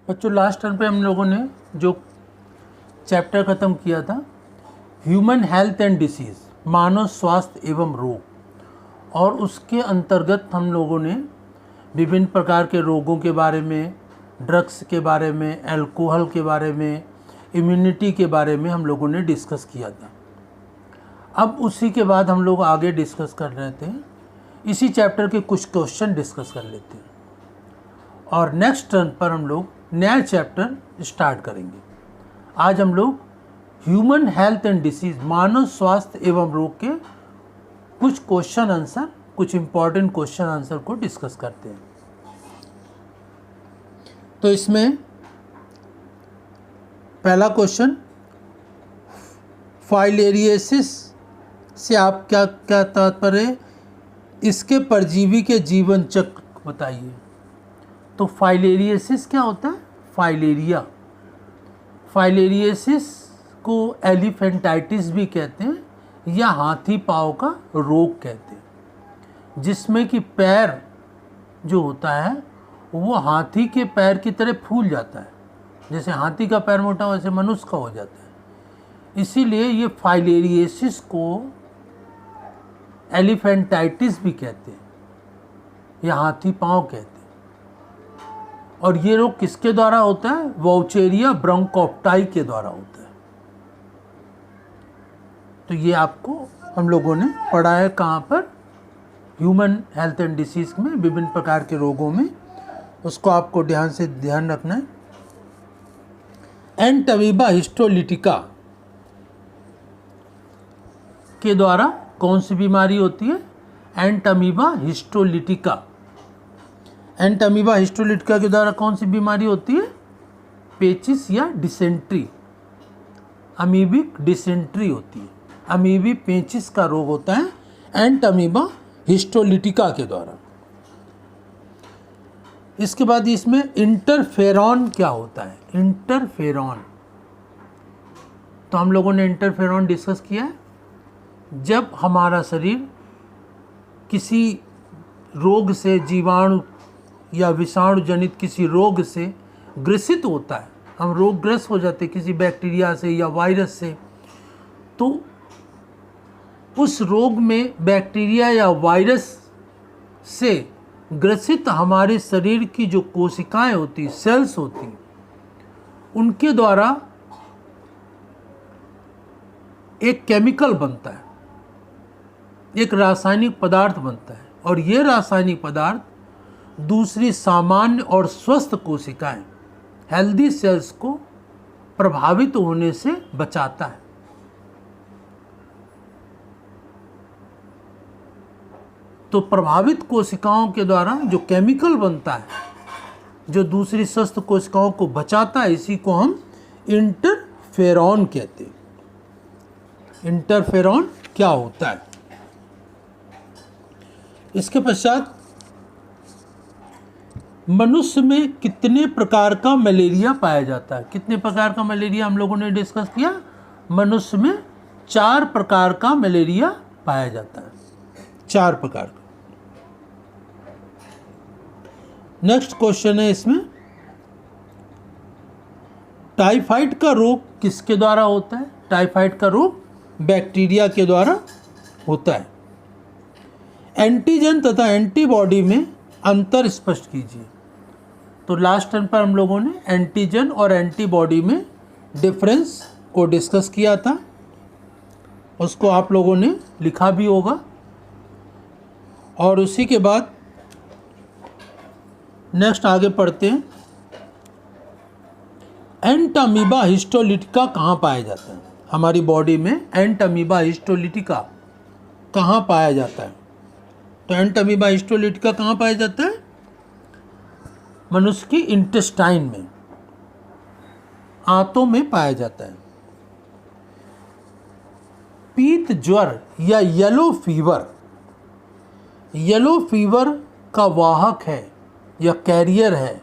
बच्चों last term पे हम लोगों ने जो चैप्टर ख़त्म किया था ह्यूमन हेल्थ एंड डिसीज़, मानव स्वास्थ्य एवं रोग, और उसके अंतर्गत हम लोगों ने विभिन्न प्रकार के रोगों के बारे में, ड्रग्स के बारे में, अल्कोहल के बारे में, इम्यूनिटी के बारे में हम लोगों ने डिस्कस किया था। अब उसी के बाद हम लोग आगे डिस्कस कर रहे थे, इसी चैप्टर के कुछ क्वेश्चन डिस्कस कर लेते हैं और नेक्स्ट टर्न पर हम लोग नया चैप्टर स्टार्ट करेंगे। आज हम लोग ह्यूमन हेल्थ एंड डिसीज़, मानव स्वास्थ्य एवं रोग के कुछ क्वेश्चन आंसर, कुछ इंपॉर्टेंट क्वेश्चन आंसर को डिस्कस करते हैं। तो इसमें पहला क्वेश्चन, फाइलेरियोसिस से आप क्या तात्पर्य है, इसके परजीवी के जीवन चक्र बताइए। तो फाइलेरियोसिस क्या होता है? फाइलेरियोसिस को एलिफेंटाइटिस भी कहते हैं या हाथी पाँव का रोग कहते हैं, जिसमें कि पैर जो होता है वो हाथी के पैर की तरह फूल जाता है। जैसे हाथी का पैर मोटा वैसे मनुष्य का हो जाता है। इसीलिए ये फाइलेरियोसिस को एलिफेंटाइटिस भी कहते हैं या हाथी पाँव कहते हैं। और ये रोग किसके द्वारा होता है? वाउचेरिया ब्रोंकोप्टाई के द्वारा होता है। तो ये आपको हम लोगों ने पढ़ा है कहाँ पर? ह्यूमन हेल्थ एंड डिसीज़ में, विभिन्न प्रकार के रोगों में। उसको आपको ध्यान रखना है। एंटमीबा हिस्टोलिटिका के द्वारा कौन सी बीमारी होती है? Entamoeba histolytica. एंटमीबा हिस्टोलिटिका के द्वारा कौन सी बीमारी होती है? पेचिस या डिसेंट्री, अमीबिक डिसेंट्री होती है। अमीबी पेचिस का रोग होता है एंटमीबा हिस्टोलिटिका के द्वारा। इसके बाद इसमें इंटरफेरॉन क्या होता है? इंटरफेरॉन, तो हम लोगों ने इंटरफेरॉन डिस्कस किया है। जब हमारा शरीर किसी रोग से, जीवाणु या विषाणु जनित किसी रोग से ग्रसित होता है, हम रोगग्रस्त हो जाते हैं किसी बैक्टीरिया से या वायरस से, तो उस रोग में बैक्टीरिया या वायरस से ग्रसित हमारे शरीर की जो कोशिकाएं होती, सेल्स होती, उनके द्वारा एक केमिकल बनता है, एक रासायनिक पदार्थ बनता है, और ये रासायनिक पदार्थ दूसरी सामान्य और स्वस्थ कोशिकाएं, हेल्दी सेल्स को प्रभावित होने से बचाता है। तो प्रभावित कोशिकाओं के द्वारा जो केमिकल बनता है, जो दूसरी स्वस्थ कोशिकाओं को बचाता है, इसी को हम इंटरफेरॉन कहते हैं। इंटरफेरॉन क्या होता है? इसके पश्चात मनुष्य में कितने प्रकार का मलेरिया पाया जाता है? कितने प्रकार का मलेरिया हम लोगों ने डिस्कस किया? मनुष्य में 4 प्रकार का मलेरिया पाया जाता है, 4 प्रकार का। नेक्स्ट क्वेश्चन है इसमें, टाइफाइड का रोग किसके द्वारा होता है? टाइफाइड का रोग बैक्टीरिया के द्वारा होता है। एंटीजन तथा एंटीबॉडी में अंतर स्पष्ट कीजिए। तो लास्ट टर्म पर हम लोगों ने एंटीजन और एंटीबॉडी में डिफरेंस को डिस्कस किया था, उसको आप लोगों ने लिखा भी होगा। और उसी के बाद नेक्स्ट आगे पढ़ते हैं, एंटमीबा हिस्टोलिटिका कहाँ पाया जाता है? हमारी बॉडी में एंटमीबा हिस्टोलिटिका कहाँ पाया जाता है? तो एंटमीबा हिस्टोलिटिका कहाँ पाया जाता है? मनुष्य की इंटेस्टाइन में, आंतों में पाया जाता है। पीत ज्वर या येलो फीवर का वाहक है या कैरियर है?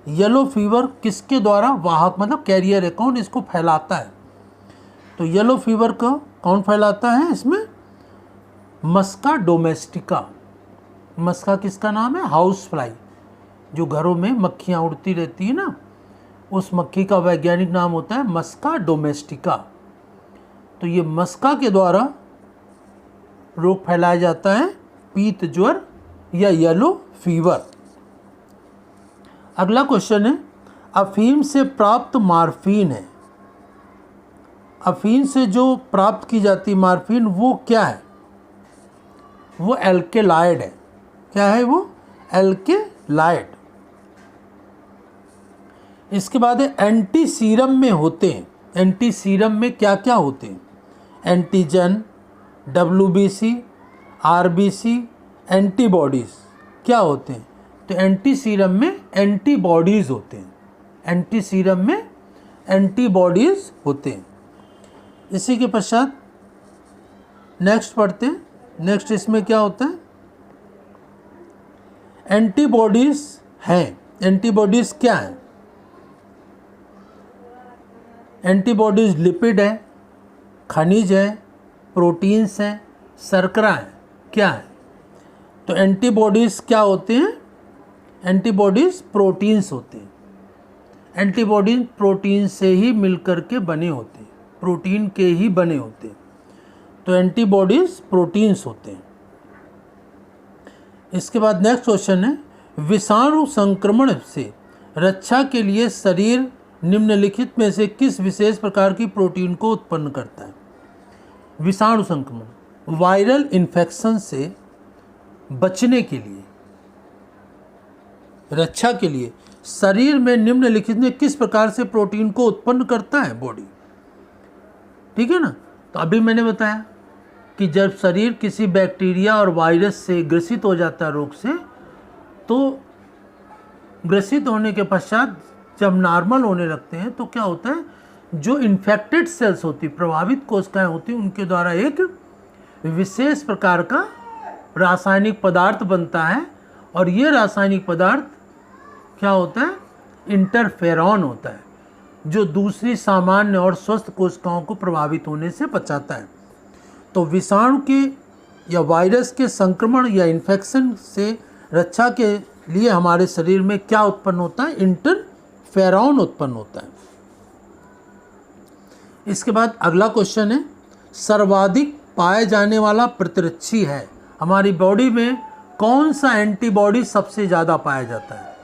येलो फीवर किसके द्वारा वाहक, मतलब कैरियर है, कौन इसको फैलाता है? तो येलो फीवर को कौन फैलाता है? इसमें मस्का डोमेस्टिका। मस्का किसका नाम है? हाउस फ्लाई, जो घरों में मक्खियाँ उड़ती रहती है ना, उस मक्खी का वैज्ञानिक नाम होता है मस्का डोमेस्टिका। तो ये मस्का के द्वारा रोग फैलाया जाता है, पीत ज्वर या येलो फीवर। अगला क्वेश्चन है, अफीम से प्राप्त मार्फीन है। अफीम से जो प्राप्त की जाती मार्फीन वो क्या है? वो एल्केलाइड है। क्या है वो? एल्केलाइड। इसके बाद है एंटी सीरम में होते हैं। एंटी सीरम में क्या क्या होते हैं? एंटीजन, WBC, RBC, एंटीबॉडीज़ क्या होते हैं? तो एंटी सीरम में एंटीबॉडीज़ होते हैं। एंटी सीरम में एंटीबॉडीज़ होते हैं। इसी के पश्चात नेक्स्ट पढ़ते हैं। नेक्स्ट इसमें क्या होता है? एंटीबॉडीज़ हैं। एंटीबॉडीज़ क्या हैं? एंटीबॉडीज़ लिपिड है, खनिज है, प्रोटीन्स हैं, शर्करा है। क्या है? तो एंटीबॉडीज़ क्या होते हैं? एंटीबॉडीज़ प्रोटीन्स होते हैं। एंटीबॉडीज प्रोटीन से ही मिलकर के बने होते हैं, प्रोटीन के ही बने होते हैं। तो एंटीबॉडीज प्रोटीन्स होते हैं। इसके बाद नेक्स्ट क्वेश्चन है, विषाणु संक्रमण से रक्षा के लिए शरीर निम्नलिखित में से किस विशेष प्रकार की प्रोटीन को उत्पन्न करता है? विषाणु संक्रमण, वायरल इन्फेक्शन से बचने के लिए, रक्षा के लिए शरीर में निम्नलिखित में किस प्रकार से प्रोटीन को उत्पन्न करता है बॉडी? ठीक है ना। तो अभी मैंने बताया कि जब शरीर किसी बैक्टीरिया और वायरस से ग्रसित हो जाता है, रोग से, तो ग्रसित होने के पश्चात जब नॉर्मल होने लगते हैं तो क्या होता है, जो इन्फेक्टेड सेल्स होती, प्रभावित कोशिकाएं होती, उनके द्वारा एक विशेष प्रकार का रासायनिक पदार्थ बनता है। और ये रासायनिक पदार्थ क्या होता है? इंटरफेरॉन होता है, जो दूसरी सामान्य और स्वस्थ कोशिकाओं को प्रभावित होने से बचाता है। तो विषाणु के या वायरस के संक्रमण या इन्फेक्शन से रक्षा के लिए हमारे शरीर में क्या उत्पन्न होता है? इंटरफेरॉन उत्पन्न होता है। इसके बाद अगला क्वेश्चन है, सर्वाधिक पाए जाने वाला प्रतिरक्षी है। हमारी बॉडी में कौन सा एंटीबॉडी सबसे ज़्यादा पाया जाता है?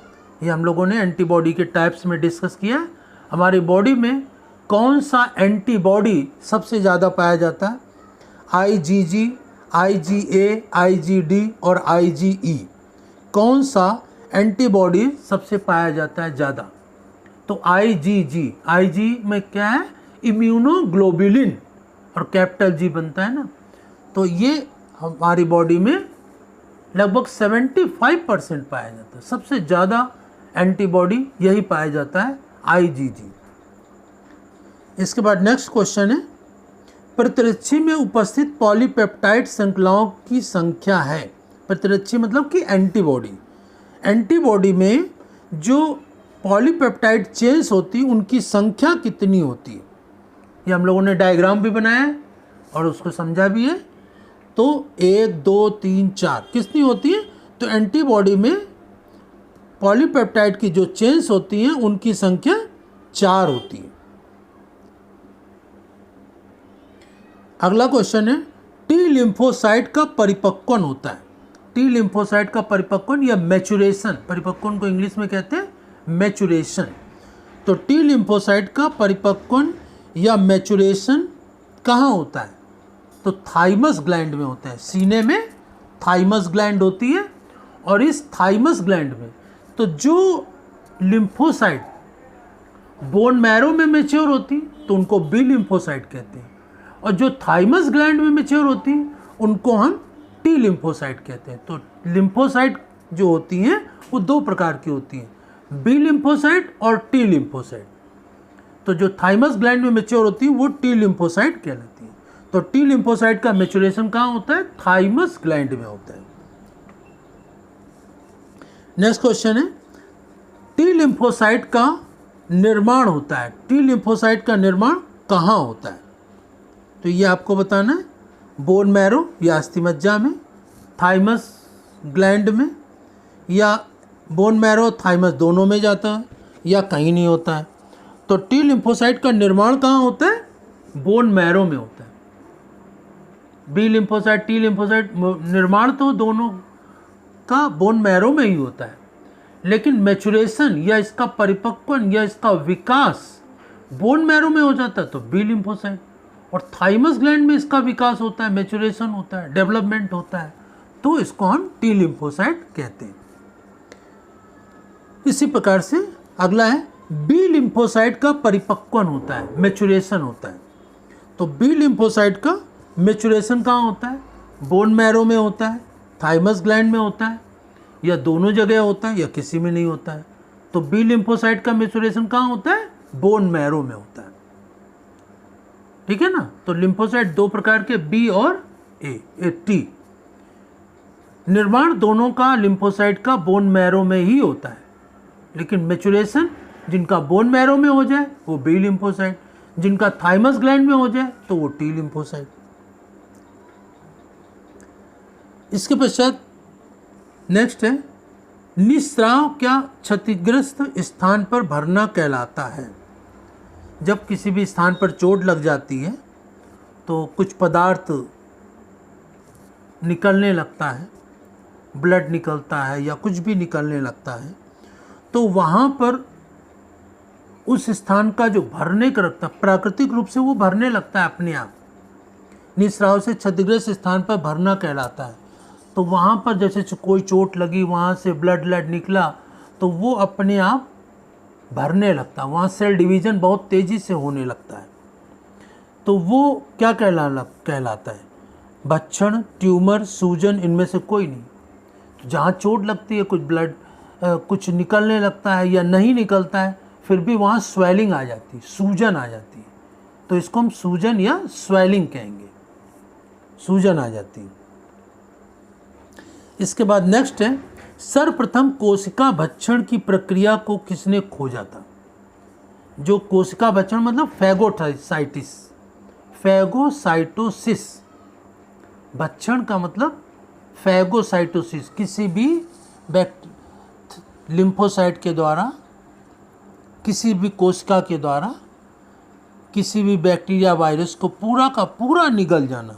ये हम लोगों ने एंटीबॉडी के टाइप्स में डिस्कस किया है। हमारी बॉडी में कौन सा एंटीबॉडी सबसे ज़्यादा पाया जाता है? IgG, IgA, IgD और IgE। कौन सा एंटीबॉडी सबसे पाया जाता है ज़्यादा? तो IgG। IG में क्या है? इम्यूनोग्लोबुलिन, और कैपिटल G बनता है ना। तो ये हमारी बॉडी में लगभग 75% पाया जाता है। सबसे ज़्यादा एंटीबॉडी यही पाया जाता है, IgG। इसके बाद नेक्स्ट क्वेश्चन है, प्रतिरक्षी में उपस्थित पॉलीपेप्टाइड श्रृंखलाओं की संख्या है। प्रतिरक्षी मतलब कि एंटीबॉडी। एंटीबॉडी में जो पॉलीपेप्टाइड चेन्स होती, उनकी संख्या कितनी होती है? ये हम लोगों ने डायग्राम भी बनाया है और उसको समझा भी है। तो 1, 2, 3, 4 कितनी होती है? तो एंटीबॉडी में पॉलीपेप्टाइड की जो चेन्स होती हैं उनकी संख्या 4 होती है। अगला क्वेश्चन है, टी लिम्फोसाइट का परिपक्वन होता है। टी लिम्फोसाइट का परिपक्वन या मैचुरेशन, परिपक्वन को इंग्लिश में कहते हैं मैचुरेशन। तो टी लिम्फोसाइट का परिपक्वन या मैचुरेशन कहाँ होता है? तो थाइमस ग्लैंड में होता है। सीने में थाइमस ग्लैंड होती है, और इस थाइमस ग्लैंड में तो जो लिम्फोसाइट बोन मैरो में मैच्योर होती तो उनको बी लिम्फोसाइट कहते हैं, और जो थाइमस ग्लैंड में मैच्योर होती उनको हम टी लिम्फोसाइट कहते हैं। तो लिम्फोसाइट जो होती हैं वो 2 प्रकार की होती हैं, बी लिम्फोसाइट और टी लिम्फोसाइट। तो जो थाइमस ग्लैंड में मैच्योर होती है वो टी लिम्फोसाइट कहलाती है। तो टी लिम्फोसाइट का मैच्योरेशन कहाँ होता है? थाइमस ग्लैंड में होता है। नेक्स्ट क्वेश्चन है, टी लिम्फोसाइट का निर्माण होता है। टी लिम्फोसाइट का निर्माण कहाँ होता है? तो ये आपको बताना है, बोन मैरो या अस्थिमज्जा में, थाइमस ग्लैंड में, या बोन मैरो थाइमस दोनों में जाता है, या कहीं नहीं होता है। तो टी लिम्फोसाइट का निर्माण कहाँ होता है? बोन मैरो में होता है। बी लिम्फोसाइट, टी लिम्फोसाइट निर्माण तो दोनों का बोन मैरो में ही होता है, लेकिन मैचुरेशन या इसका परिपक्वन या इसका विकास बोन मैरो में हो जाता है तो बी लिम्फोसाइट, और थाइमस ग्लैंड में इसका विकास होता है, मैचुरेशन होता है, डेवलपमेंट होता है, तो इसको हम टी लिम्फोसाइट कहते हैं। इसी प्रकार से अगला है बी लिम्फोसाइट का परिपक्वन होता है, मैचुरेशन होता है। तो बी लिम्फोसाइट का मैचुरेशन कहाँ होता है? बोन मैरो में होता है, थाइमस ग्लैंड में होता है, या दोनों जगह होता है, या किसी में नहीं होता है। तो बी लिम्फोसाइट का मैचुरेशन कहाँ होता है? बोन मैरो में होता है। ठीक है ना। तो लिम्फोसाइट दो प्रकार के, बी और टी। निर्माण दोनों का लिम्फोसाइट का बोन मैरो में ही होता है, लेकिन मैचुरेशन जिनका बोन मैरो में हो जाए वो बी लिम्फोसाइट, जिनका थाइमस ग्लैंड में हो जाए तो वो टी लिम्फोसाइट। इसके पश्चात नेक्स्ट है निस्राव क्या क्षतिग्रस्त स्थान पर भरना कहलाता है। जब किसी भी स्थान पर चोट लग जाती है तो कुछ पदार्थ निकलने लगता है, ब्लड निकलता है या कुछ भी निकलने लगता है, तो वहाँ पर उस स्थान का जो भरने का रखता है, प्राकृतिक रूप से वो भरने लगता है अपने आप। निस्राव से क्षतिग्रस्त स्थान पर भरना कहलाता है। तो वहाँ पर जैसे कोई चोट लगी, वहाँ से ब्लड निकला, तो वो अपने आप भरने लगता है, वहाँ सेल डिवीज़न बहुत तेज़ी से होने लगता है। तो वो क्या कहलाता है? भक्षण, ट्यूमर, सूजन, इनमें से कोई नहीं। तो जहाँ चोट लगती है, कुछ ब्लड कुछ निकलने लगता है या नहीं निकलता है, फिर भी वहाँ स्वेलिंग आ जाती है, सूजन आ जाती है, तो इसको हम सूजन या स्वेलिंग कहेंगे, सूजन आ जाती है। इसके बाद नेक्स्ट है सर्वप्रथम कोशिका भक्षण की प्रक्रिया को किसने खोजा था? जो कोशिका भक्षण मतलब फैगोसाइटोसिस, भक्षण का मतलब फैगोसाइटोसिस, किसी भी लिम्फोसाइट के द्वारा, किसी भी कोशिका के द्वारा किसी भी बैक्टीरिया वायरस को पूरा का पूरा निगल जाना,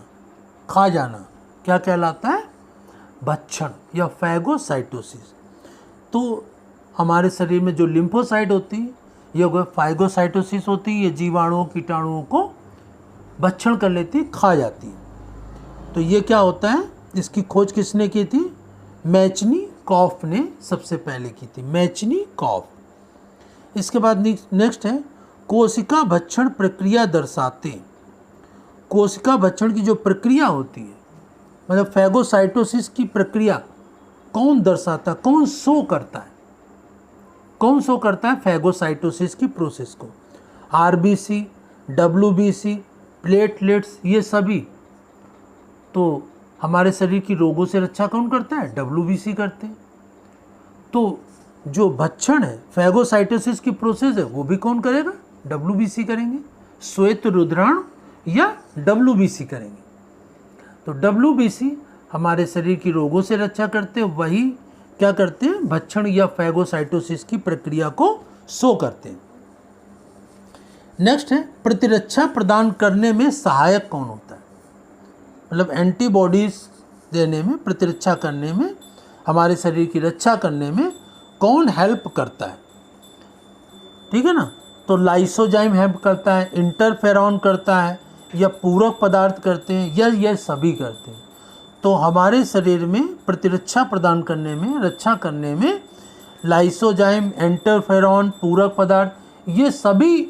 खा जाना, क्या कहलाता है? भक्षण या फैगोसाइटोसिस। तो हमारे शरीर में जो लिम्फोसाइट होती है, ये फैगोसाइटोसिस होती है, ये जीवाणुओं कीटाणुओं को भक्षण कर लेती है, खा जाती है। तो ये क्या होता है? इसकी खोज किसने की थी? मैचनिकॉफ ने सबसे पहले की थी, मैचनिकॉफ। इसके बाद नेक्स्ट है कोशिका भक्षण प्रक्रिया दर्शाते। कोशिका भक्षण की जो प्रक्रिया होती है, मतलब फैगोसाइटोसिस की प्रक्रिया कौन दर्शाता, कौन शो करता है? कौन शो करता है फैगोसाइटोसिस की प्रोसेस को? आरबीसी, डब्ल्यूबीसी, प्लेटलेट्स, ये सभी। तो हमारे शरीर की रोगों से रक्षा कौन करता है? डब्ल्यूबीसी करते हैं। तो जो भक्षण है, फैगोसाइटोसिस की प्रोसेस है, वो भी कौन करेगा? डब्ल्यूबीसी करेंगे। श्वेत रुद्राणु या डब्ल्यूबीसी करेंगे। तो डब्ल्यूबीसी हमारे शरीर की रोगों से रक्षा करते हैं, वही क्या करते हैं? भक्षण या फैगोसाइटोसिस की प्रक्रिया को शो करते हैं। नेक्स्ट है प्रतिरक्षा प्रदान करने में सहायक कौन होता है? मतलब एंटीबॉडीज देने में, प्रतिरक्षा करने में, हमारे शरीर की रक्षा करने में कौन हेल्प करता है? ठीक है ना। तो लाइसोजाइम हेल्प करता है, इंटरफेरॉन करता है, या पूरक पदार्थ करते हैं, या यह सभी करते हैं। तो हमारे शरीर में प्रतिरक्षा प्रदान करने में, रक्षा करने में लाइसोजाइम, इंटरफेरॉन, पूरक पदार्थ, ये सभी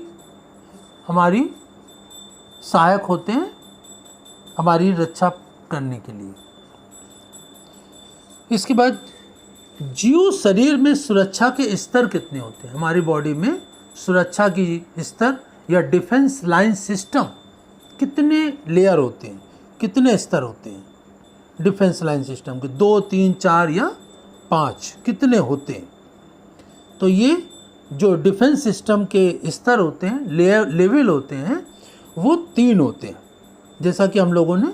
हमारी सहायक होते हैं हमारी रक्षा करने के लिए। इसके बाद जीव शरीर में सुरक्षा के स्तर कितने होते हैं? हमारी बॉडी में सुरक्षा की स्तर या डिफेंस लाइन सिस्टम कितने लेयर होते हैं, कितने स्तर होते हैं डिफेंस लाइन सिस्टम के? 2, 3, 4 या 5, कितने होते हैं? तो ये जो डिफेंस सिस्टम के स्तर होते हैं, लेवल होते हैं, वो 3 होते हैं, जैसा कि हम लोगों ने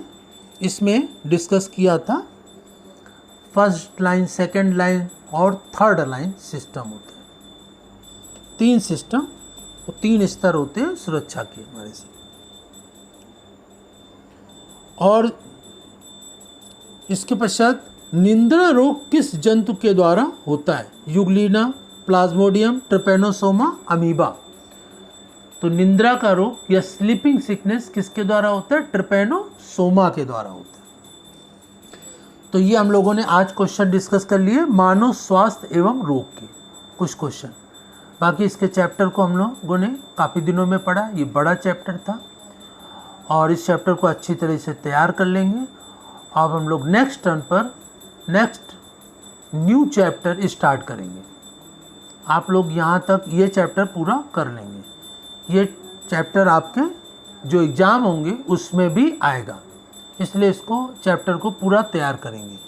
इसमें डिस्कस किया था। फर्स्ट लाइन, सेकंड लाइन और थर्ड लाइन सिस्टम होते हैं। 3 सिस्टम वो 3 स्तर होते हैं सुरक्षा के हमारे से। और इसके पश्चात निंद्रा रोग किस जंतु के द्वारा होता है? Euglena, Plasmodium, Trypanosoma, amoeba. तो निंद्रा का रोग या स्लीपिंग सिकनेस किसके द्वारा होता है? ट्रिपेनोसोमा के द्वारा होता है। तो ये हम लोगों ने आज क्वेश्चन डिस्कस कर लिए मानव स्वास्थ्य एवं रोग के कुछ क्वेश्चन। बाकी इसके चैप्टर को हम लोगों ने काफ़ी दिनों में पढ़ा, ये बड़ा चैप्टर था और इस चैप्टर को अच्छी तरह से तैयार कर लेंगे। अब हम लोग नेक्स्ट टर्न पर नेक्स्ट न्यू चैप्टर स्टार्ट करेंगे। आप लोग यहाँ तक ये चैप्टर पूरा कर लेंगे। ये चैप्टर आपके जो एग्ज़ाम होंगे उसमें भी आएगा, इसलिए इसको चैप्टर को पूरा तैयार करेंगे।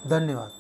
धन्यवाद।